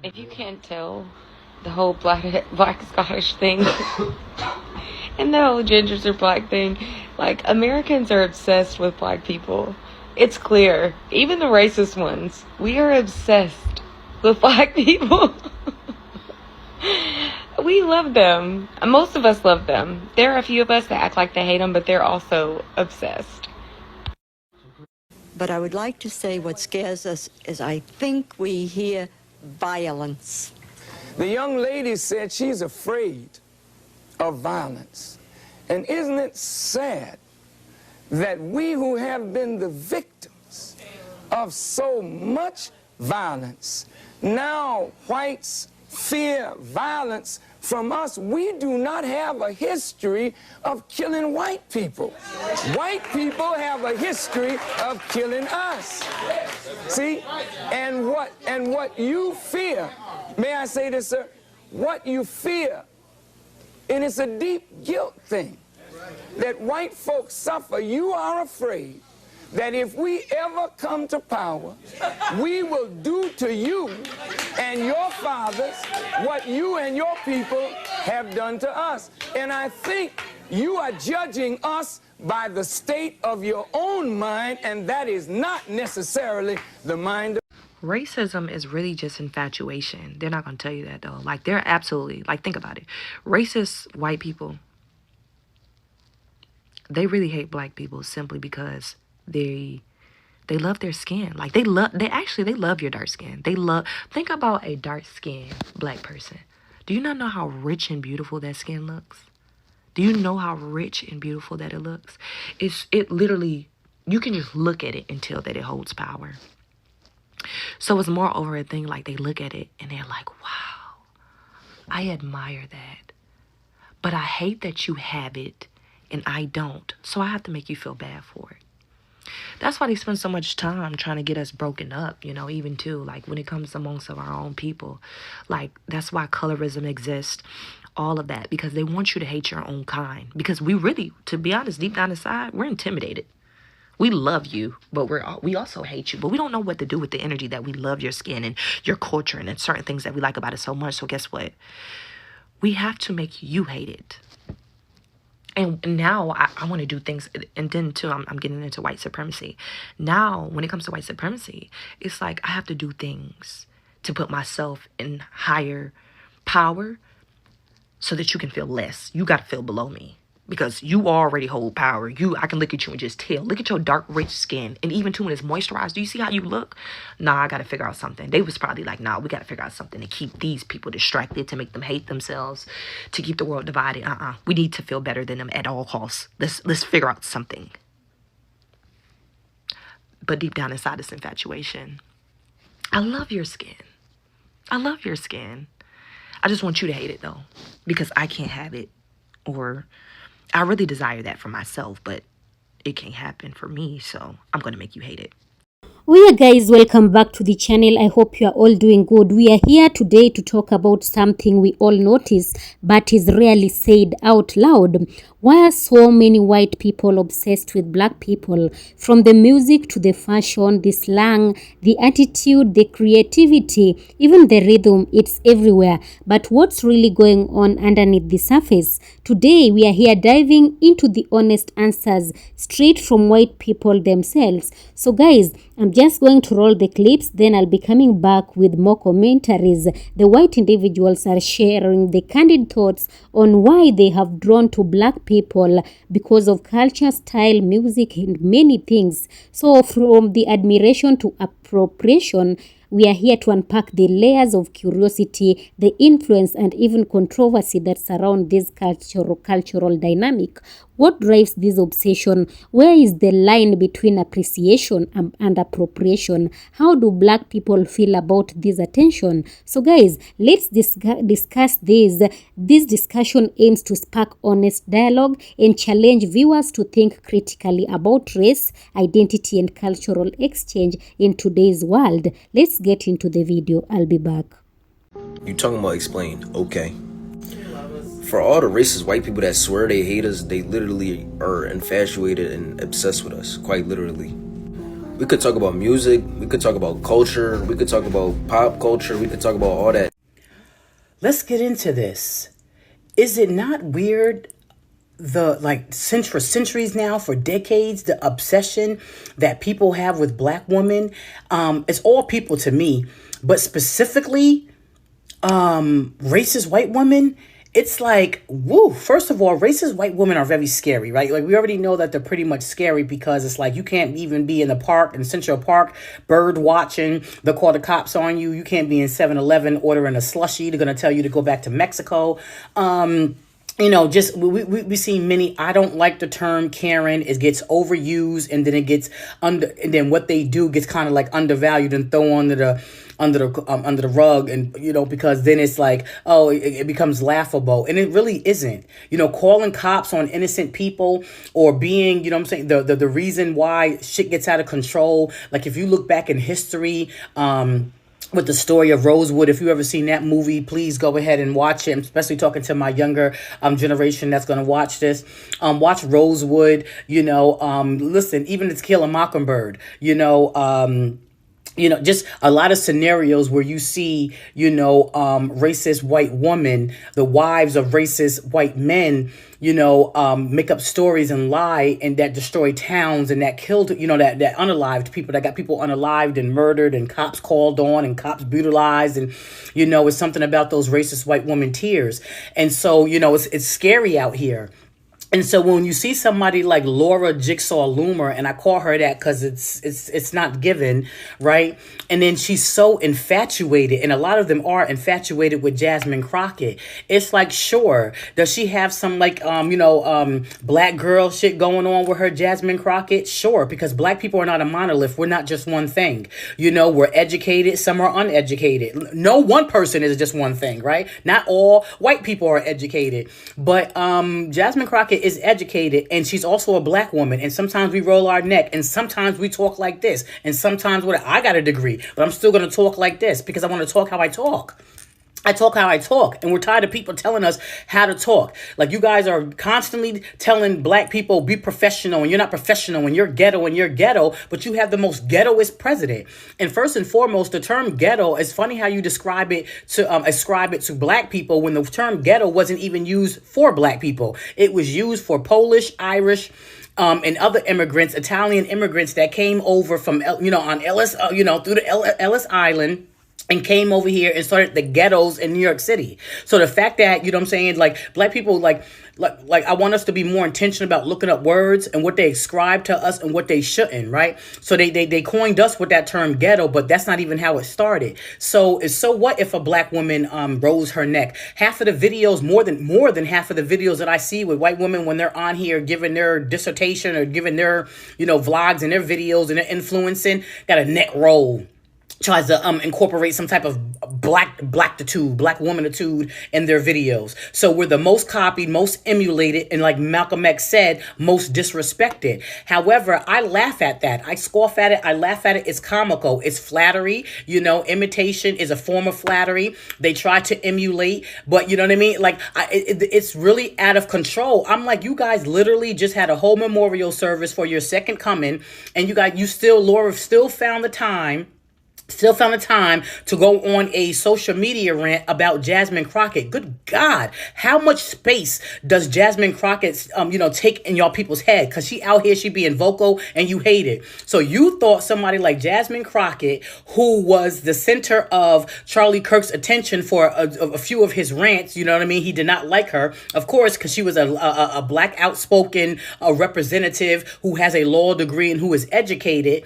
If you can't tell, the whole black Scottish thing and the whole gingers are black thing, like, Americans are obsessed with black people. It's clear. Even the racist ones. We are obsessed with black people. We love them. Most of us love them. There are a few of us that act like they hate them, but they're also obsessed. But I would like to say what scares us is I think we hear violence. The young lady said she's afraid of violence. And isn't it sad that we who have been the victims of so much violence, now whites fear violence from us? We do not have a history of killing white people. White people have a history of killing us. See? And what you fear, may I say this, sir? What you fear, and it's a deep guilt thing, that white folks suffer. You are afraid that if we ever come to power, we will do to you and your fathers what you and your people have done to us. And I think you are judging us by the state of your own mind, and that is not necessarily the mind of... Racism is really just infatuation. They're not going to tell you that, though. Like, they're absolutely, like, think about it. Racist white people, they really hate black people simply because they love their skin. Like, they love your dark skin. Think about a dark skinned black person. Do you not know how rich and beautiful that skin looks? Do you know how rich and beautiful that it looks? It literally, you can just look at it and tell that it holds power. So it's more over a thing, like, they look at it and they're like, wow, I admire that. But I hate that you have it and I don't. So I have to make you feel bad for it. That's why they spend so much time trying to get us broken up, you know, even too, like, when it comes amongst of our own people. Like, that's why colorism exists, all of that, because they want you to hate your own kind. Because we really, to be honest, deep down inside, we're intimidated. We love you, but we also hate you. But we don't know what to do with the energy that we love your skin and your culture and certain things that we like about it so much. So guess what? We have to make you hate it. And now I want to do things, and then too, I'm getting into white supremacy. Now, when it comes to white supremacy, it's like I have to do things to put myself in higher power so that you can feel less. You got to feel below me because you already hold power. I can look at you and just tell. Look at your dark, rich skin. And even too, when it's moisturized, do you see how you look? Nah, I got to figure out something. They was probably like, nah, we got to figure out something to keep these people distracted, to make them hate themselves, to keep the world divided. We need to feel better than them at all costs. Let's figure out something. But deep down inside, it's infatuation. I love your skin. I love your skin. I just want you to hate it, though, because I can't have it. Or I really desire that for myself, but it can't happen for me, so I'm going to make you hate it. We are guys, welcome back to the channel. I hope you are all doing good. We are here today to talk about something we all notice but is rarely said out loud. Why are so many white people obsessed with black people? From the music to the fashion, the slang, the attitude, the creativity, even the rhythm, it's everywhere. But what's really going on underneath the surface? Today we are here diving into the honest answers straight from white people themselves. So guys, I'm just going to roll the clips, then I'll be coming back with more commentaries. The white individuals are sharing the candid thoughts on why they have drawn to black people because of culture, style, music, and many things. So from the admiration to appropriation, we are here to unpack the layers of curiosity, the influence, and even controversy that surround this cultural dynamic. What drives this obsession? Where is the line between appreciation and appropriation? How do black people feel about this attention? So guys, let's discuss this. This discussion aims to spark honest dialogue and challenge viewers to think critically about race, identity, and cultural exchange in today's world. Let's get into the video. I'll be back. You talking about explain, okay. For all the racist white people that swear they hate us, they literally are infatuated and obsessed with us, quite literally. We could talk about music. We could talk about culture. We could talk about pop culture. We could talk about all that. Let's get into this. Is it not weird, for centuries now, for decades, the obsession that people have with black women? It's all people to me, but specifically racist white women. It's like, woo, first of all, racist white women are very scary, right? Like, we already know that they're pretty much scary because it's like you can't even be in the park, in Central Park, bird watching. They'll call the cops on you. You can't be in 7-Eleven ordering a slushie. They're going to tell you to go back to Mexico. Just we see many. I don't like the term Karen. It gets overused, and then it gets and then what they do gets kind of like undervalued and thrown under the rug, and because then it's like, oh, it becomes laughable, and it really isn't. Calling cops on innocent people, or being, what I'm saying, the reason why shit gets out of control. Like, if you look back in history, with the story of Rosewood, if you've ever seen that movie, please go ahead and watch it. I'm especially talking to my younger generation that's going to watch this. Watch Rosewood. Listen, even To Kill a Mockingbird. Just a lot of scenarios where you see, racist white women, the wives of racist white men, make up stories and lie, and that destroy towns, and that killed, that unalived people, that got people unalived and murdered, and cops called on, and cops brutalized. And, it's something about those racist white women tears. And so, it's scary out here. And so when you see somebody like Laura Jigsaw Loomer, and I call her that because it's not given, right? And then she's so infatuated, and a lot of them are infatuated with Jasmine Crockett. It's like, sure, does she have some black girl shit going on with her, Jasmine Crockett? Sure, because black people are not a monolith. We're not just one thing. We're educated. Some are uneducated. No one person is just one thing, right? Not all white people are educated, but Jasmine Crockett is educated, and she's also a black woman, and sometimes we roll our neck, and sometimes we talk like this, and sometimes I got a degree, but I'm still going to talk like this because I want to talk how I talk. I talk how I talk, and we're tired of people telling us how to talk. Like, you guys are constantly telling black people, be professional, and you're not professional, and you're ghetto, but you have the most ghettoist president. And first and foremost, the term ghetto, it's funny how you ascribe it to black people when the term ghetto wasn't even used for black people. It was used for Polish, Irish, and other immigrants, Italian immigrants that came over from, on Ellis, through the Ellis Island, and came over here and started the ghettos in New York City. So the fact that, like, black people, like I want us to be more intentional about looking up words and what they ascribe to us and what they shouldn't, right? So they coined us with that term ghetto, but that's not even how it started. So what if a black woman rose her neck? Half of the videos, more than half of the videos that I see with white women when they're on here giving their dissertation or giving their, vlogs and their videos and their influencing, got a neck roll. Tries to incorporate some type of black womanitude in their videos. So we're the most copied, most emulated, and like Malcolm X said, most disrespected. However, I laugh at that. I scoff at it. I laugh at it. It's comical. It's flattery. Imitation is a form of flattery. They try to emulate, but you know what I mean? Like, it's really out of control. I'm like, you guys literally just had a whole memorial service for your second coming, and Laura still found the time to go on a social media rant about Jasmine Crockett. Good God, how much space does Jasmine Crockett, take in y'all people's head? Because she out here, she being vocal, and you hate it. So you thought somebody like Jasmine Crockett, who was the center of Charlie Kirk's attention for a few of his rants, you know what I mean? He did not like her, of course, because she was a black outspoken representative who has a law degree and who is educated.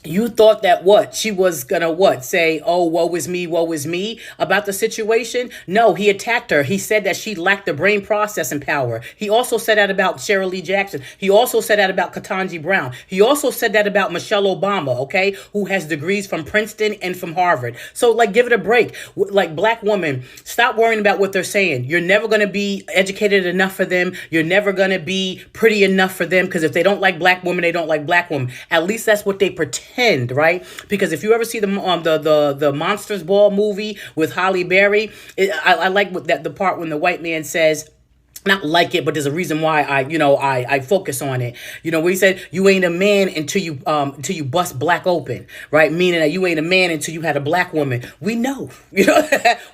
You thought that she was gonna say, oh, woe is me about the situation? No, he attacked her. He said that she lacked the brain processing power. He also said that about Cheryl Lee Jackson. He also said that about Ketanji Brown. He also said that about Michelle Obama, okay, who has degrees from Princeton and from Harvard. So, like, give it a break. Like, black women, stop worrying about what they're saying. You're never gonna be educated enough for them. You're never gonna be pretty enough for them, because if they don't like black women, they don't like black women. At least that's what they pretend, right? Because if you ever see the Monsters Ball movie with Halle Berry, I like the part when the white man says, not like it, but there's a reason why I focus on it. Where he said you ain't a man until you bust black open, right? Meaning that you ain't a man until you had a black woman. We know,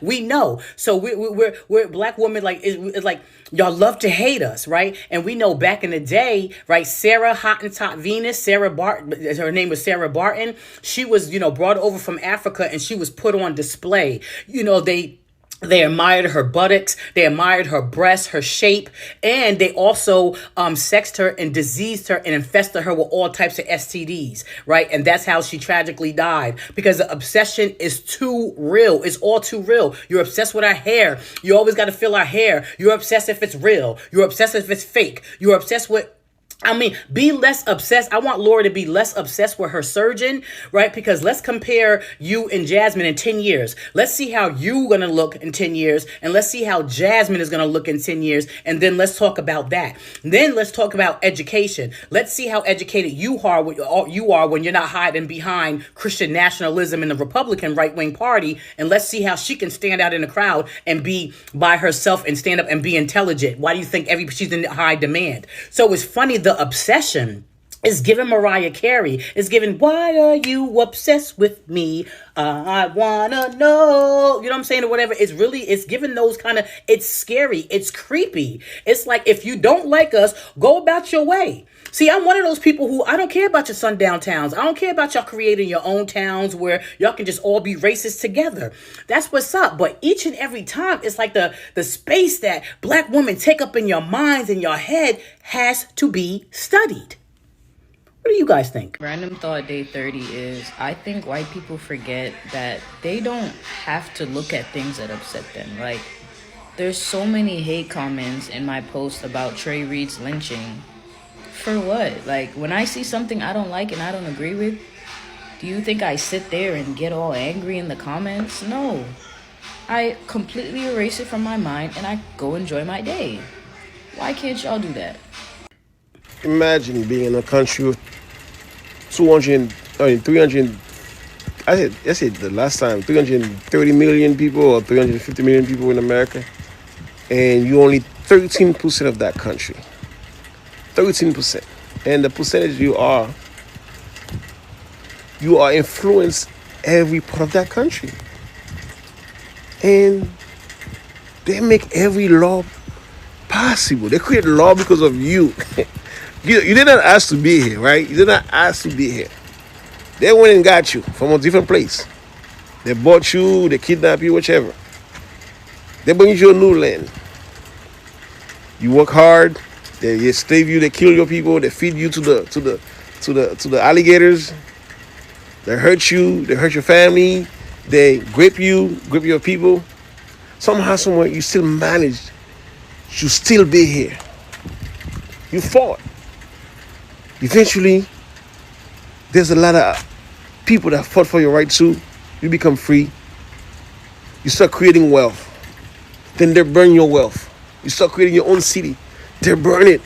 we know. So we're black women, like it's like y'all love to hate us, right? And we know back in the day, right? Sarah Hottentot Venus, Sarah Barton, her name was Sarah Barton. She was brought over from Africa and she was put on display. They admired her buttocks, they admired her breasts, her shape, and they also sexed her and diseased her and infested her with all types of STDs, right? And that's how she tragically died, because the obsession is too real. It's all too real. You're obsessed with our hair. You always got to feel our hair. You're obsessed if it's real. You're obsessed if it's fake. You're obsessed with be less obsessed. I want Laura to be less obsessed with her surgeon, right? Because let's compare you and Jasmine in 10 years. Let's see how you're going to look in 10 years. And let's see how Jasmine is going to look in 10 years. And then let's talk about that. Then let's talk about education. Let's see how educated you are when you're not hiding behind Christian nationalism in the Republican right-wing party. And let's see how she can stand out in the crowd and be by herself and stand up and be intelligent. Why do you think she's in high demand? So it's funny, the obsession is giving Mariah Carey. It's giving, why are you obsessed with me? I wanna know. You know what I'm saying? Or whatever. It's giving those kind of, it's scary. It's creepy. It's like, if you don't like us, go about your way. See, I'm one of those people who, I don't care about your sundown towns. I don't care about y'all creating your own towns where y'all can just all be racist together. That's what's up. But each and every time, it's like the space that black women take up in your minds and your head has to be studied. What do you guys think? Random thought day 30 is, I think white people forget that they don't have to look at things that upset them. Like, there's so many hate comments in my post about Trey Reed's lynching. For what? Like, when I see something I don't like and I don't agree with, do you think I sit there and get all angry in the comments? No. I completely erase it from my mind and I go enjoy my day. Why can't y'all do that? Imagine being in a country with 300, I said the last time, 330 million people or 350 million people in America, and you only 13% of that country. 13%. And the percentage you are influenced every part of that country. And they make every law possible. They create law because of you. You did not ask to be here, right? You did not ask to be here. They went and got you from a different place. They bought you, they kidnapped you, whichever. They bring you to a new land. You work hard, they enslave you, they kill your people, they feed you to the alligators. They hurt you, they hurt your family, they grape your people. Somehow, somewhere, you still managed to still be here. You fought. Eventually, there's a lot of people that fought for your right too. You become free. You start creating wealth. Then they burn your wealth. You start creating your own city. They burn it.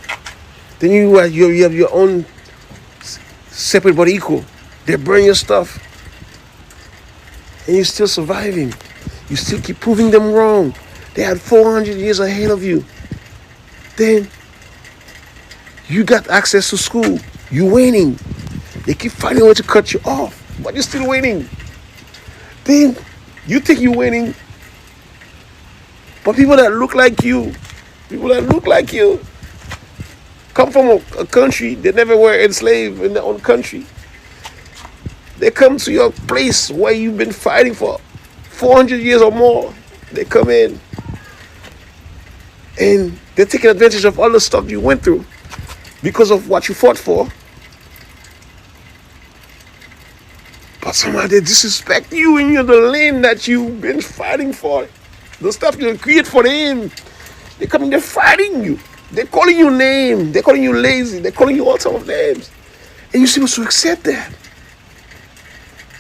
Then you have your own separate but equal. They burn your stuff. And you're still surviving. You still keep proving them wrong. They had 400 years ahead of you. Then you got access to school. You're winning. They keep finding a way to cut you off, but you're still winning. Then you think you're winning, but people that look like you, come from a country, they never were enslaved in their own country. They come to your place where you've been fighting for 400 years or more. They come in and they're taking advantage of all the stuff you went through because of what you fought for. But somehow they disrespect you and you're the lane that you've been fighting for. The stuff you create for them. They come in, they're fighting you. They're calling you names. They're calling you lazy. They're calling you all sorts of names. And you're supposed to accept that.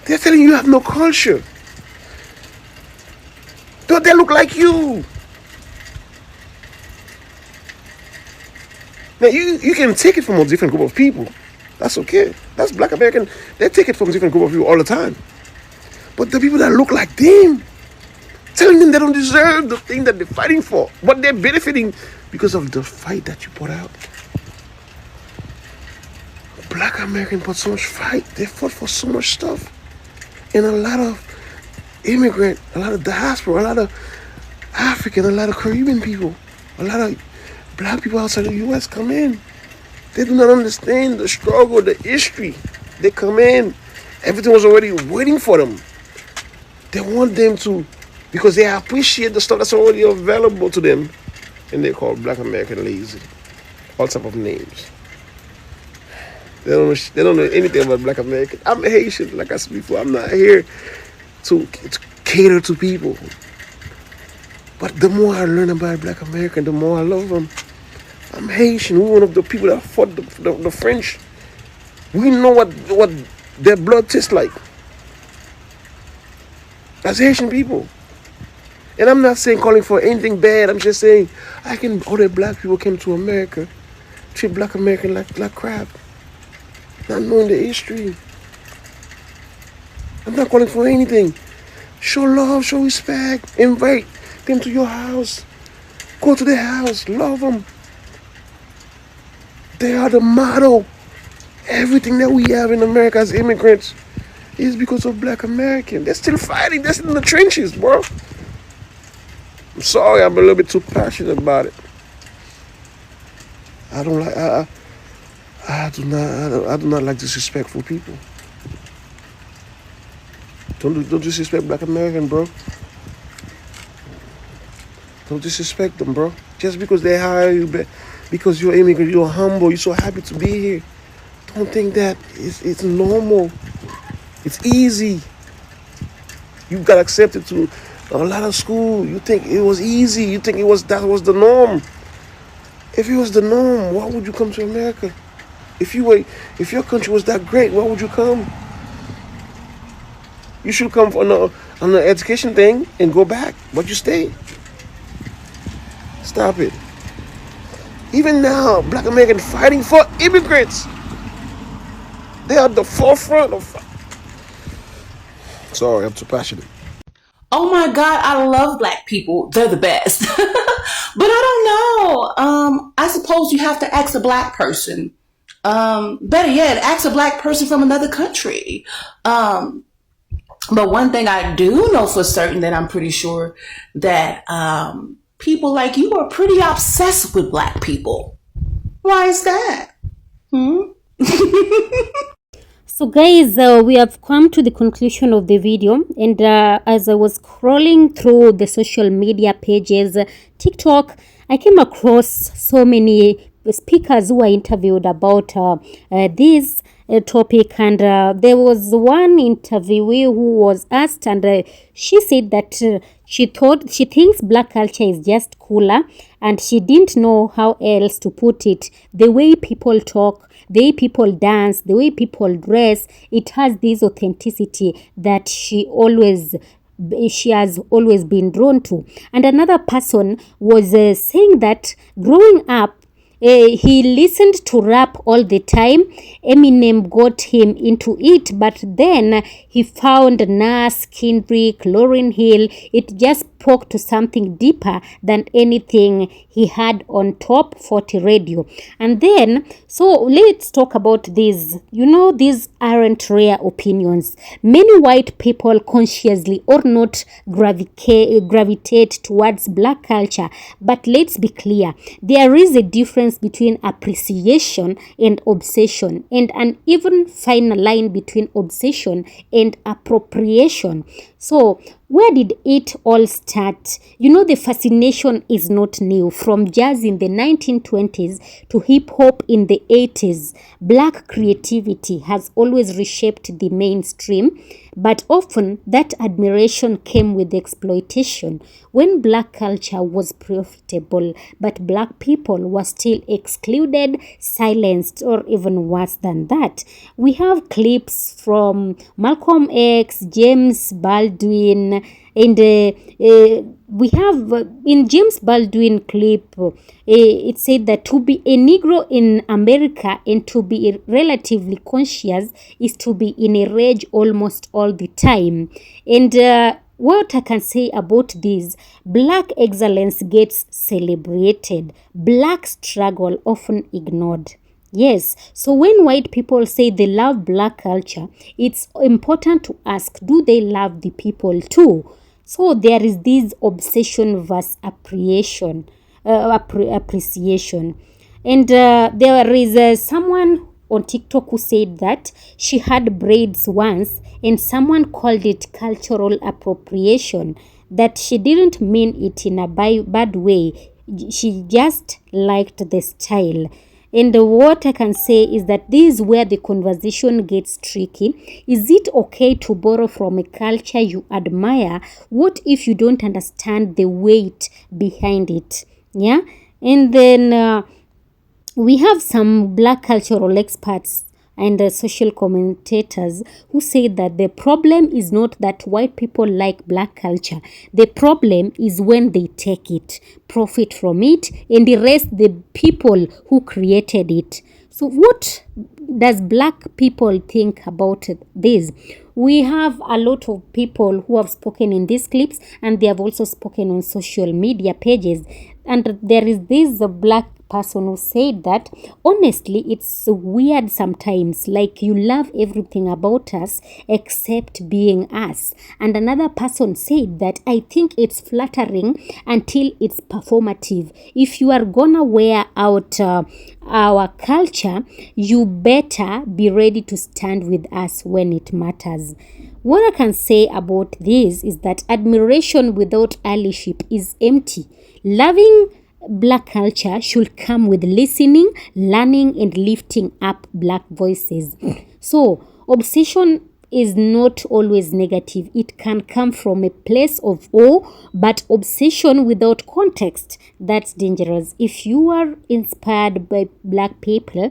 They're telling you have no culture. Don't they look like you? Now, you can take it from a different group of people. That's okay. That's Black American. They take it from a different group of people all the time. But the people that look like them, telling them they don't deserve the thing that they're fighting for, but they're benefiting because of the fight that you put out. Black Americans put so much fight. They fought for so much stuff. And a lot of immigrant, a lot of diaspora, a lot of African, a lot of Caribbean people, a lot of black people outside the U.S. come in. They do not understand the struggle, the history. They come in. Everything was already waiting for them. They want them to, because they appreciate the stuff that's already available to them. And they call Black American lazy. All type of names. They don't know anything about Black American. I'm Haitian, like I said before. I'm not here to cater to people. But the more I learn about Black American, the more I love them. I'm Haitian. We're one of the people that fought the French. We know what their blood tastes like. As Haitian people. And I'm not saying calling for anything bad. I'm just saying other black people came to America, treat Black American like crap. Not knowing the history. I'm not calling for anything. Show love, show respect, invite them to your house. Go to their house, love them. They are the model. Everything that we have in America as immigrants is because of Black Americans. They're still fighting. They're still in the trenches, bro. I'm sorry, I'm a little bit too passionate about it. I do not like disrespectful people. Don't disrespect Black American, bro. Don't disrespect them, bro. Just because they hire you, because you're immigrant, you're humble, you're so happy to be here. Don't think that it's normal. It's easy. You got accepted to a lot of school. You think it was easy. You think that was the norm. If it was the norm, why would you come to America? If your country was that great, why would you come? You should come on an education thing and go back, but you stay. Stop it. Even now, Black Americans fighting for immigrants. They are at the forefront of. Sorry, I'm too passionate. Oh my God, I love black people. They're the best. But I don't know. I suppose you have to ask a black person. Better yet, ask a black person from another country. But one thing I do know for certain that I'm pretty sure that people like you are pretty obsessed with black people. Why is that? So guys, we have come to the conclusion of the video, and as I was scrolling through the social media pages, TikTok, I came across so many speakers who were interviewed about this topic, and there was one interviewee who was asked, and she said that she thinks black culture is just cooler, and she didn't know how else to put it. The way people talk, the way people dance, the way people dress, it has this authenticity that she has always been drawn to. And another person was saying that growing up, he listened to rap all the time. Eminem got him into it, but then he found Nas, Kendrick, Lauryn Hill. It just spoke to something deeper than anything he had on top 40 radio. And then, so let's talk about this. You know, these aren't rare opinions. Many white people consciously or not gravitate towards black culture. But let's be clear, there is a difference between appreciation and obsession, and an even finer line between obsession and appropriation. So where did it all start? You know, the fascination is not new. From jazz in the 1920s to hip hop in the 80s, black creativity has always reshaped the mainstream. But often that admiration came with exploitation. When black culture was profitable, but black people were still excluded, silenced, or even worse than that. We have clips from Malcolm X, James Baldwin, and we have in James Baldwin clip, it said that to be a Negro in America and to be relatively conscious is to be in a rage almost all the time. And what I can say about this, black excellence gets celebrated, black struggle often ignored. Yes, so when white people say they love black culture, it's important to ask, do they love the people too? So there is this obsession versus appreciation. And there is someone on TikTok who said that she had braids once and someone called it cultural appropriation, that she didn't mean it in a bad way. She just liked the style. And what I can say is that this is where the conversation gets tricky. Is it okay to borrow from a culture you admire? What if you don't understand the weight behind it? Yeah. And then we have some black cultural experts and social commentators who say that the problem is not that white people like black culture. The problem is when they take it, profit from it, and erase the people who created it. So what does black people think about this? We have a lot of people who have spoken in these clips, and they have also spoken on social media pages. And there is this black person who said that honestly it's weird sometimes, like you love everything about us except being us. And another person said that I think it's flattering until it's performative. If you are gonna wear out our culture, you better be ready to stand with us when it matters. What I can say about this is that admiration without allyship is empty. Loving black culture should come with listening, learning, and lifting up black voices. So, obsession is not always negative. It can come from a place of awe, but obsession without context, that's dangerous. If you are inspired by black people,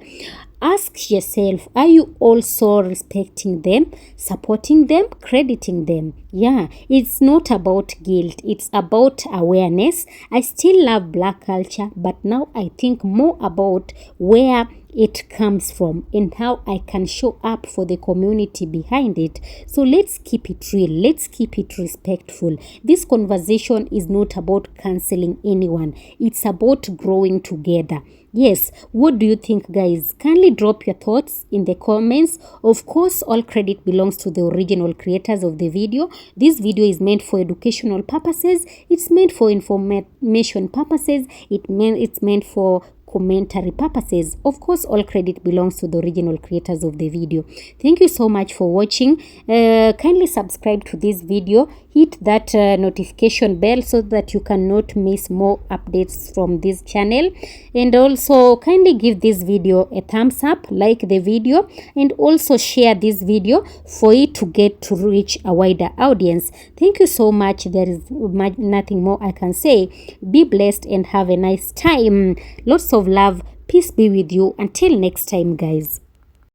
ask yourself, are you also respecting them, supporting them, crediting them? Yeah, it's not about guilt, it's about awareness. I still love black culture, but now I think more about where it comes from and how I can show up for the community behind it. So let's keep it real, let's keep it respectful. This conversation is not about canceling anyone, it's about growing together. Yes, what do you think, guys? Kindly drop your thoughts in the comments. Of course, all credit belongs to the original creators of the video. This video is meant for educational purposes. It's meant for information purposes. It's meant for commentary purposes. Of course, all credit belongs to the original creators of the video. Thank you so much for watching. Kindly subscribe to this video. Hit that notification bell so that you cannot miss more updates from this channel. And also kindly give this video a thumbs up, like the video, and also share this video for it to get to reach a wider audience. Thank you so much. There is nothing more I can say. Be blessed and have a nice time. Lots of love. Peace be with you. Until next time, guys.